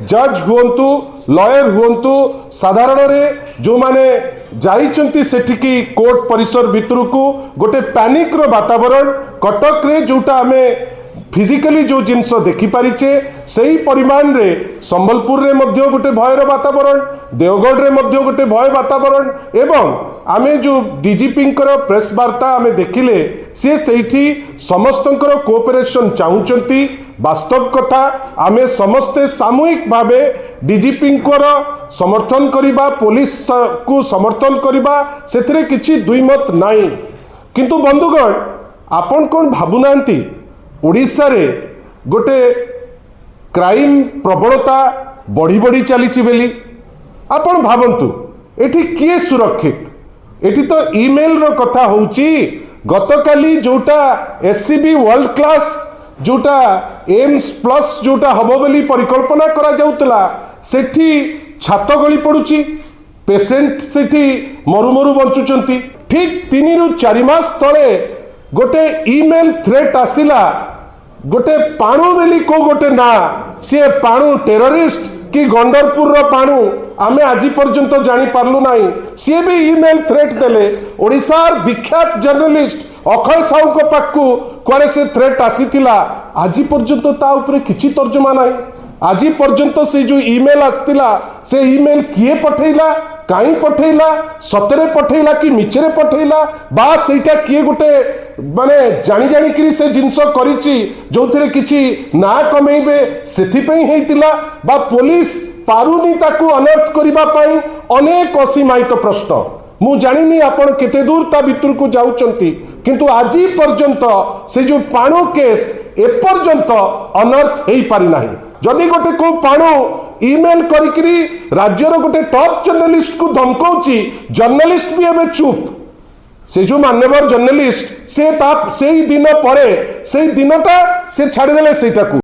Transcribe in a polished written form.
जज हुंतु लॉयर हुंतु साधारण रे जो माने जाइचंती सेठिकी कोर्ट परिसर भितर को गोटे पैनिक रो वातावरण कटक रे जोटा हमें फिजिकली जो जिनस देखि पारिचे सही परिमाण रे संबलपुर रे मध्य गोटे भयर वातावरण देवगढ़ रे मध्य गोटे भय वातावरण एवं आमे जो डीजीपी प्रेस वार्ता आमे देखिले सी सेठी समस्तंकर कोऑपरेशन चाहूचंती वास्तव कथा आमे समस्ते सामूहिक भावे डीजीपी समर्थन करिबा पुलिस को समर्थन करिबा सेथिरे किछि दुई मत नाही किंतु बंधुगण आपण कोन भाबुनांती ओडिशा रे गोटे क्राइम प्रवणता बढ़ी बढ़ी चली बेली आपण भावंतु एठी किए सुरक्षित एठी तो ईमेल रो कथा होउची गतकाली जोटा एससीबी वर्ल्ड क्लास जोटा एम्स प्लस जोटा हबो बोली परिकल्पना करा जाउतला सेठी छात गली पड़ुची पेशेंट सेठी मरु मरु बंचुचंती ठीक 3 रु 4 मास तळे गोटे ईमेल थ्रेट आसिला गोटे पाणु बेली को गोटे ना सी पाणु टेररिस्ट कि गंडरपुर रो पाणु आमे आज पर्यंत जानी पारलु नाही सी भी ईमेल थ्रेट देले ओडिशार विख्यात जर्नलिस्ट अक्षय साहू को पाखु कुआरे से थ्रेट आसीथिला आज पर्यंत ता ऊपर किछि तर्जुमा नाही आज पर्यंत से जो ईमेल आस्तिला से ईमेल किए पठेला काई पठेला सतरे पठेला कि मिचरे पठेला बा सेटा किए गोटे माने जानी जानी कि से जिनस करिछि जोथिरे किछि ना कमेइबे सेथि पई हेतिला बा पुलिस पारुनी ताकू अलर्ट करिबा पई अनेक असीमायित प्रश्न मु जानिनी आपण केते दूर ता भितर को जाउचंती किंतु आज पर्यंत से जो पाणु केस ए पर्यंत अनर्थ हेई पारि नाही जदि गोटे को पाणु ईमेल करिकरी राज्यर गोटे टॉप जर्नलिस्ट को धमकाउची जर्नलिस्ट भी एबे चुप से जो मान्यवर जर्नलिस्ट से दिन पर से दिनटा से छाड़ी देले सेटा को